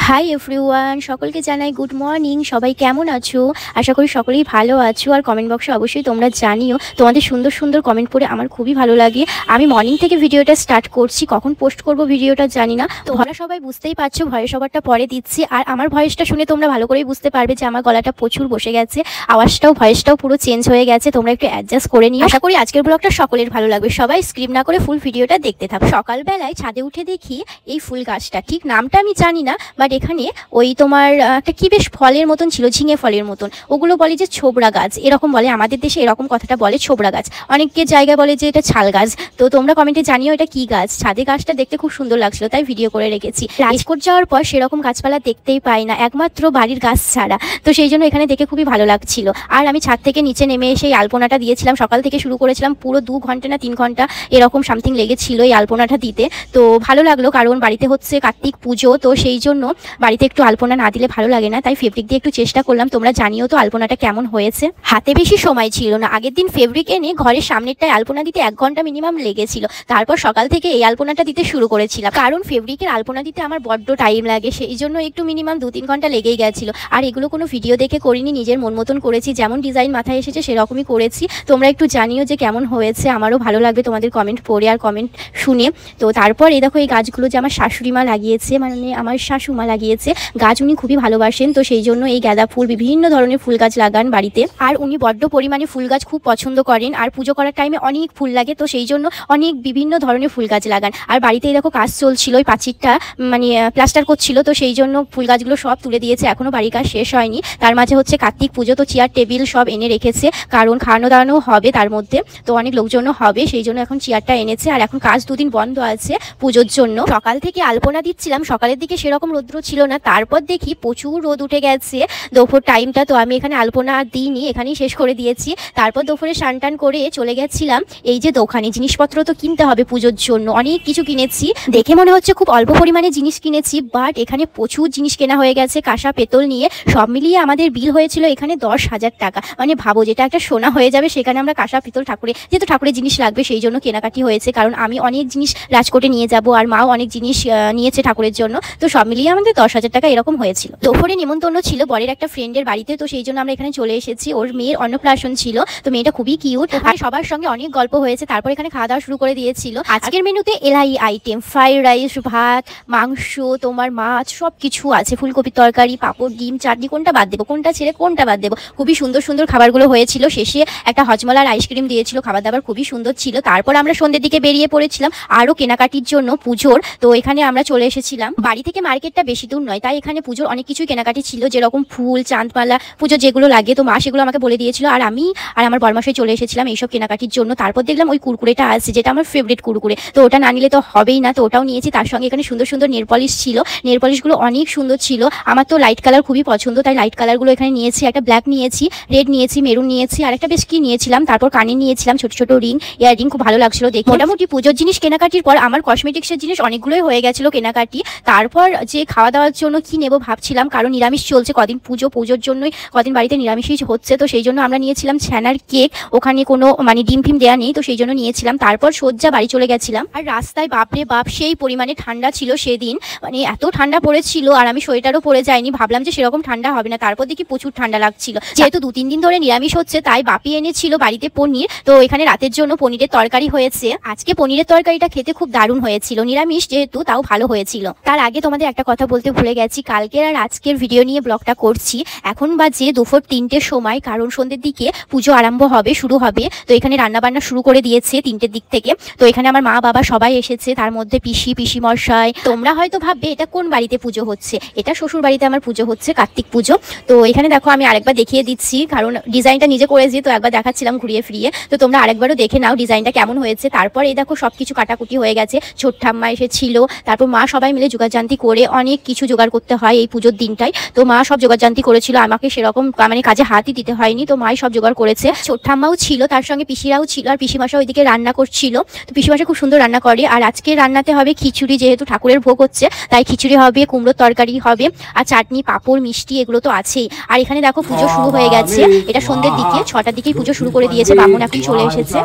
Hi everyone, সকলকে জানাই good morning. সবাই কেমন আছো? আশা করি সকলেই ভালো আছো। আর কমেন্ট বক্সে অবশ্যই তোমরা জানিও, তোমাদের সুন্দর সুন্দর কমেন্ট পড়ে আমার খুবই ভালো লাগে। আমি মর্নিং থেকে ভিডিওটা স্টার্ট করছি, কখন পোস্ট করব ভিডিওটা জানি না। তোমরা সবাই বুঝতেই পারছো, ভয়েস ওভারটা পরে দিচ্ছি। আর আমার ভয়েসটা শুনে তোমরা ভালো করেই বুঝতে পারবে যে আমার গলাটা প্রচুর বসে গেছে, আওয়াজটাও ভয়েসটাও পুরো চেঞ্জ হয়ে গেছে। তোমরা একটু অ্যাডজাস্ট করে নিও। আশা করি আজকের ব্লগটা সকলের ভালো লাগবে। সবাই স্ক্রিপ না করে ফুল ভিডিওটা দেখতে থাকো। সকালবেলায় ছাদে উঠে দেখি এই ফুল গাছটা, ঠিক নামটা আমি জানি না, বাট এখানে ওই তোমার একটা কি বেশ ফলের মতন ছিল, ঝিঙে ফলের মতন। ওগুলো বলে যে ছোবড়া গাছ, এরকম বলে আমাদের দেশে, এরকম কথাটা বলে ছোবড়া গাছ। অনেকে জায়গায় বলে যে এটা ছাল গাছ। তো তোমরা কমেন্টে জানিও এটা কি গাছ। ছাদে গাছটা দেখতে খুব সুন্দর লাগছিল, তাই ভিডিও করে রেখেছি। রাজকোট যাওয়ার পর সেরকম গাছপালা দেখতেই পাই না, একমাত্র বাড়ির গাছ ছাড়া। তো সেই জন্য এখানে দেখে খুবই ভালো লাগছিল। আর আমি ছাদ থেকে নিচে নেমে এসে এই আলপনাটা দিয়েছিলাম। সকাল থেকে শুরু করেছিলাম, পুরো 2 ঘন্টা না 3 ঘন্টা এরকম সামথিং লেগেছিল এই আলপনাটা দিতে। তো ভালো লাগলো, কারণ বাড়িতে হচ্ছে কার্তিক পুজো, তো সেই জন্য বাড়িতে একটু আলপনা না দিলে ভালো লাগে না। তাই ফেব্রিক দিয়ে একটু চেষ্টা করলাম। তোমরা জানিও তো আলপনাটা কেমন হয়েছে। হাতে বেশি সময় ছিল না, আগের দিন ফেব্রিক এনে ঘরের সামনেরটায় আলপনা দিতে 1 ঘন্টা মিনিমাম লেগেছিল। তারপর সকাল থেকে এই আলপনাটা দিতে শুরু করেছিলাম, কারণ ফেব্রিকের আলপনা দিতে আমার বড্ড টাইম লাগে, সেই জন্য একটু মিনিমাম 2-3 ঘন্টা লেগেই গেছিল। আর এগুলো কোনো ভিডিও দেখে করিনি, নিজের মন মতন করেছি, যেমন ডিজাইন মাথায় এসেছে সেরকমই করেছি। তোমরা একটু জানিও যে কেমন হয়েছে, আমারও ভালো লাগবে তোমাদের কমেন্ট পড়ে আর কমেন্ট শুনে। তো তারপর এই দেখো এই গাছগুলো যে আমার শাশুড়ি মা লাগিয়েছে, মানে আমার শাশুমা লাগিয়েছে গাছ। উনি খুবই ভালোবাসেন, তো সেই জন্য এই গাঁদা ফুল, বিভিন্ন ধরনের ফুল গাছ লাগান বাড়িতে। আর উনি বড্ড পরিমাণে ফুল গাছ খুব পছন্দ করেন। আর পুজো করার টাইমে অনেক ফুল লাগে, তো সেই জন্য অনেক বিভিন্ন ধরনের ফুল গাছ লাগান। আর বাড়িতে এই দেখো কাজ চলছিল, ওই পাঁচিরটা মানে প্লাস্টার করছিল, তো সেই জন্য ফুল গাছগুলো সব তুলে দিয়েছে, এখনো বাড়ির কাজ শেষ হয়নি। তার মাঝে হচ্ছে কার্তিক পুজো, তো চেয়ার টেবিল সব এনে রেখেছে, কারণ খাওয়ানো দাওয়ানো হবে তার মধ্যে, তো অনেক লোকজনও হবে, সেই জন্য এখন চেয়ারটা এনেছে। আর এখন কাজ 2 দিন বন্ধ আছে পুজোর জন্য। সকাল থেকে আলপনা দিচ্ছিলাম, সকালের দিকে সেরকম রৌদ্র ছিল না, তারপর দেখি প্রচুর রোদ উঠে গেছে দুপুর টাইমটা। তো আমি এখানে আলপনা আর দিইনি, এখানেই শেষ করে দিয়েছি। তারপর দুপুরে স্নান টান করে চলে গেছিলাম এই যে দোকানে। জিনিসপত্র তো কিনতে হবে পুজোর জন্য, অনেক কিছু কিনেছি। দেখে মনে হচ্ছে খুব অল্প পরিমাণে জিনিস কিনেছি, বাট এখানে প্রচুর জিনিস কেনা হয়ে গেছে। কাঁসা পেতল নিয়ে সব মিলিয়ে আমাদের বিল হয়েছিল এখানে 10,000 টাকা। মানে ভাবো, যেটা একটা সোনা হয়ে যাবে সেখানে আমরা কাঁসা পিতল যেহেতু ঠাকুরের জিনিস লাগবে সেই জন্য কেনাকাটি হয়েছে। কারণ আমি অনেক জিনিস রাজকোটে নিয়ে যাব, আর মাও অনেক জিনিস নিয়েছে ঠাকুরের জন্য, তো সব মিলিয়ে আমাদের 10,000 টাকা এরকম হয়েছিল। দুপুরে নিমন্ত্রণ ছিল বরের একটা ফ্রেন্ডের বাড়িতে, তো সেই জন্য আমরা এখানে চলে এসেছি। ওর মেয়ের অন্নপ্রাশন ছিল, তো মেয়েটা খুবই কিউট, আর সবার সঙ্গে অনেক গল্প হয়েছে। তারপর এখানে খাওয়া দাওয়া শুরু করে দিয়েছিল। আজকের মেনুতে এলাই আইটেম, ফ্রাইড রাইস, ভাত, মাংস, তোমার মাছ, সব কিছু আছে। ফুলকপির তরকারি, পাঁপড়, ডিম, চাটনি, কোনটা বাদ দেবো, কোনটা ছেড়ে কোনটা বাদ দেবো। খুবই সুন্দর সুন্দর খাবারগুলো হয়েছিল। শেষে একটা হজমলার আইসক্রিম দিয়েছিল, খাবার দাবার খুবই সুন্দর ছিল। তারপর আমরা সন্ধ্যের দিকে বেরিয়ে পড়েছিলাম আরও কেনাকাটির জন্য পুজোর। তো এখানে আমরা চলে এসেছিলাম, বাড়ি থেকে মার্কেটটা বেশি দূর নয়, তাই এখানে পুজোর অনেক কিছুই কেনাকাটি ছিল, যেরকম ফুল, চাঁদমালা, পুজো যেগুলো লাগে, তো মা সেগুলো আমাকে বলে দিয়েছিল। আর আমি আর আমার বরমাসাই চলে এসেছিলাম এইসব কেনাকাটির জন্য। তারপর দেখলাম ওই কুরকুরেটা আছে, যেটা আমার ফেভারিট কুরকুরে, তো ওটা না নিলে তো হবেই না, তো ওটাও নিয়েছি। তার সঙ্গে এখানে সুন্দর সুন্দর নেল পলিশ ছিল, নেল পলিশগুলো অনেক সুন্দর ছিল। আমার তো লাইট কালার খুবই পছন্দ, তাই লাইট কালারগুলো এখানে নিয়েছি। একটা ব্ল্যাক নিয়েছি, রেড নিয়েছি, মেরুন নিয়েছি, আর একটা বেশ কি নিয়েছিলাম। তারপর কানে নিয়েছিলাম ছোট ছোট রিং, ইয়াররিং, খুব ভালো লাগছিল দেখে। মোটামুটি পুজোর জিনিস কেনাকাটির পর আমার কসমেটিক্সের জিনিস অনেকগুলোই হয়ে গেছিলো কেনাকাটি। তারপর যে খাওয়া দাওয়ার জন্য কি নেবো ভাবছিলাম, কারণ নিরামিষ চলছে কদিন, পুজোর জন্যই কদিন বাড়িতে নিরামিষই হচ্ছে, তো সেই জন্য আমরা নিয়েছিলাম ছানার কেক। ওখানে কোনো মানে ডিম ফিম দেওয়া নেই, তো সেই জন্য নিয়েছিলাম। তারপর সোজা বাড়ি চলে গেছিলাম। আর রাস্তায় বাপরে বাপ সেই পরিমাণে ঠান্ডা ছিল সেদিন, মানে এত ঠান্ডা পড়েছিল। আর আমি সোয়েটারও পরে যাইনি, ভাবলাম যে সেরকম ঠান্ডা হবে না, তারপর দেখি প্রচুর ঠান্ডা লাগছিল। যেহেতু 2-3 দিন ধরে নিরামিষ হচ্ছে, তাই বাপি এনেছিল বাড়িতে পনির, তো এখানে রাতের জন্য পনিরের তরকারি হয়েছে। আজকে পনিরের তরকারিটা খেতে খুব দারুণ হয়েছিল, নিরামিষ যেহেতু, তাও ভালো হয়েছিল। তার আগে তোমাদের একটা কথা বলতে ভুলে গেছি, কালকের আর আজকের ভিডিও নিয়ে ব্লগটা করছি। এখন বাজে দুপুর 3টের সময়, কারণ সন্ধ্যের দিকে পুজো আরম্ভ হবে, শুরু হবে। তো এখানে রান্নাবান্না শুরু করে দিয়েছে 3টের দিক থেকে। তো এখানে আমার মা বাবা সবাই এসেছে, তার মধ্যে পিসি মশাই। তোমরা হয়তো ভাববে এটা কোন বাড়িতে পুজো হচ্ছে, এটা শ্বশুর বাড়িতে আমার পুজো হচ্ছে, কার্তিক পুজো। তো এখানে দেখো আমি আরেকবার দেখিয়ে দিচ্ছি, কারণ ডিজাইনটা নিজে করেছি, তো একবার দেখাচ্ছিলাম ঘুরিয়ে ফিরিয়ে, তো তোমরা আরেকবারও দেখে নাও ডিজাইনটা কেমন হয়েছে। তারপর এই দেখো সবকিছু কাটাকুটি হয়ে গেছে, ছোট ঠাম্মা এসেছিল, তারপর মা সবাই মিলে জোগাড়জান্তি করে, অনেক কিছু জোগাড় করতে হয় এই পুজোর দিনটাই, তো মা সব জোগাড়জান্তি করেছিল, আমাকে সেরকম মানে কাজে হাতই দিতে হয়নি, তো মাই সব জোগাড় করেছে। ছোট ঠাম্মাও ছিল, তার সঙ্গে পিসিরাও ছিল, আর পিসিমাশা ওইদিকে রান্না করছিল। তো পিসিমাশা খুব সুন্দর রান্না করে। আর আজকে রান্নাতে হবে খিচুড়ি, যেহেতু ঠাকুরের ভোগ হচ্ছে, তাই খিচুড়ি হবে, কুমড়োর তরকারি হবে, আর চাটনি, পাঁপড়, মিষ্টি, এগুলো তো আছেই। আর এখানে দেখো পুজো শুরু হয়ে গেছে, এটা সন্ধ্যের দিকে 6টার দিকেই পুজো শুরু করে দিয়েছে, বামুন এখন চলে এসেছে।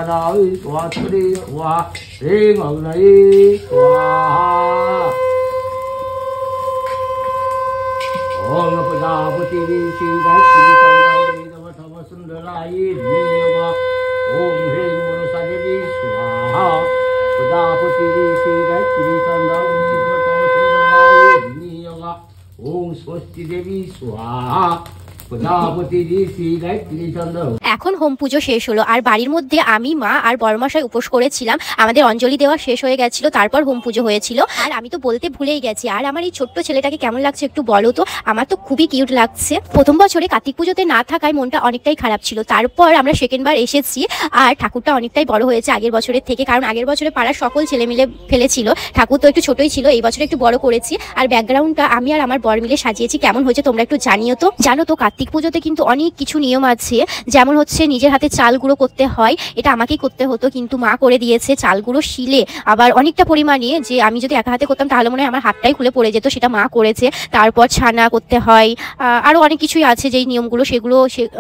ओम प्रजापति ऋषि गायत्री तव सुंदराय नियोगा ओम ह्रीं मनसा देवी स्वाहा प्रजापति ऋषि गायत्री तव सुंदराय नियोगा ओम स्वस्ति देवी स्वाहा प्रजापति ऋषि गायत्री चंद्र। এখন হোম পুজো শেষ হলো আর বাড়ির মধ্যে আমি মা আর বড়মশাই উপোস করেছিলাম। আমাদের অঞ্জলি দেওয়া শেষ হয়ে গেছিল, তারপর হোম পুজো হয়েছিল। আর আমি তো বলতে ভুলেই গেছি, আর আমার এই ছোট্ট ছেলেটাকে কেমন লাগছে একটু বলো তো। আমার তো খুবই কিউট লাগছে। প্রথম বছরে কার্তিক পুজোতে না থাকায় মনটা অনেকটাই খারাপ ছিল। তারপর আমরা সেকেন্ড বার এসেছি আর ঠাকুরটা অনেকটাই বড় হয়েছে আগের বছরের থেকে, কারণ আগের বছরে পাড়ার সকল ছেলে মিলে ফেলেছিল। ঠাকুর তো একটু ছোটই ছিল, এই বছরে একটু বড় করেছি। আর ব্যাকগ্রাউন্ডটা আমি আর আমার বর মিলে সাজিয়েছি। কেমন হয়েছে তোমরা একটু জানিও তো। জানো তো কার্তিক পুজোতে কিন্তু অনেক কিছু নিয়ম আছে, যেমন হচ্ছে নিজের হাতে চাল গুঁড়ো করতে হয়। এটা আমাকেই করতে হতো, কিন্তু মা করে দিয়েছে চাল গুঁড়ো শিলে, আবার অনেকটা পরিমাণে, যে আমি যদি একা হাতে করতাম তাহলে মনে হয় আমার হাতটাই খুলে পড়ে যেত, সেটা মা করেছে। তারপর ছানা করতে হয়, আরও অনেক কিছুই আছে যেই নিয়মগুলো, সেগুলো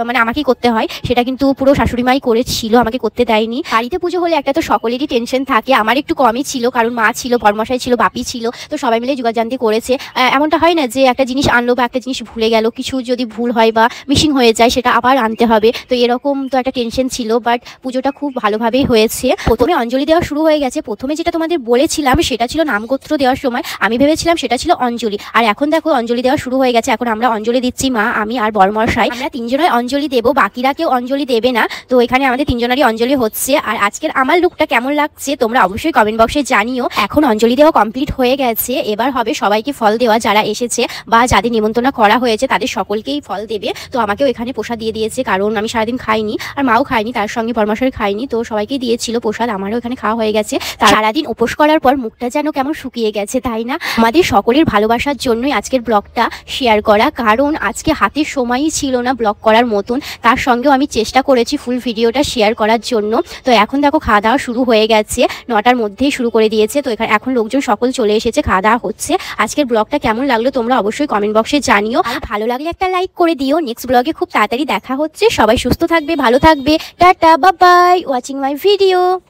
মানে আমাকেই করতে হয়। সেটা কিন্তু পুরো শাশুড়ি মাই করেছিল, আমাকে করতে দেয়নি। বাড়িতে পুজো হলে একটা তো সকলেরই টেনশন থাকে, আমার একটু কমই ছিল, কারণ মা ছিল, বড়মশাই ছিল, বাপি ছিল, তো সবাই মিলে যোগাযান্তি করেছে। এমনটা হয় না যে একটা জিনিস আনলো বা একটা জিনিস ভুলে গেল, কিছু যদি ভুল হয় বা মিসিং হয়ে যায় সেটা আবার আনতে হবে, তো এরকম তো একটা টেনশন ছিল। বাট পুজোটা খুব ভালোভাবেই হয়েছে। প্রথমে অঞ্জলি দেওয়া শুরু হয়ে গেছে। প্রথমে যেটা তোমাদের বলেছিলাম সেটা ছিল নামগোত্র দেওয়ার সময়, আমি ভেবেছিলাম সেটা ছিল অঞ্জলি, আর এখন দেখো অঞ্জলি দেওয়া শুরু হয়ে গেছে। এখন আমরা অঞ্জলি দিচ্ছি, মা, আমি আর বড়মশাই, আমরা তিনজনই অঞ্জলি দেবো, বাকিরা কেউ অঞ্জলি দেবে না। তো এখানে আমাদের তিনজনেরই অঞ্জলি হচ্ছে। আর আজকের আমার লুকটা কেমন লাগছে তোমরা অবশ্যই কমেন্ট বক্সে জানিও। এখন অঞ্জলি দেওয়া কমপ্লিট হয়ে গেছে, এবার হবে সবাইকে ফল দেওয়া, যারা এসেছে বা যাদের নিমন্ত্রণ করা হয়েছে তাদের সকলকেই ফল দেবে। তো আমাকেও এখানে প্রসাদ দিয়ে দিয়েছে, কারণ আমি সারাদিন খাইনি আর মাও খাইনি, তার সঙ্গে বড়মশাই খাইনি, তো সবাইকেই দিয়েছিল প্রসাদ। আমারও এখানে খাওয়া হয়ে গেছে। সারাদিন উপোস করার পর মুখটা যেন কেমন শুকিয়ে গেছে, তাই না? আমাদের সকলের ভালোবাসার জন্যই আজকের ব্লগটা শেয়ার করা, কারণ আজকে হাতের সময়ই ছিল না ব্লগ করার মতন। তার সঙ্গেও আমি চেষ্টা করেছি ফুল ভিডিওটা শেয়ার করার জন্য। তো এখন দেখো খাওয়া দাওয়া শুরু হয়ে গেছে, 9টার মধ্যেই শুরু করে দিয়েছে। তো এখানে এখন লোকজন সকল চলে এসেছে, খাওয়া দাওয়া হচ্ছে। আজকের ব্লগটা কেমন লাগলো তোমরা অবশ্যই কমেন্ট বক্সে জানিও, আর ভালো লাগলে একটা লাইক করে দিও। নেক্সট ব্লগে খুব তাড়াতাড়ি দেখা হচ্ছে। সবাই সুস্থ থাকবে, ভালো থাকবে, tata, bye bye, watching my video.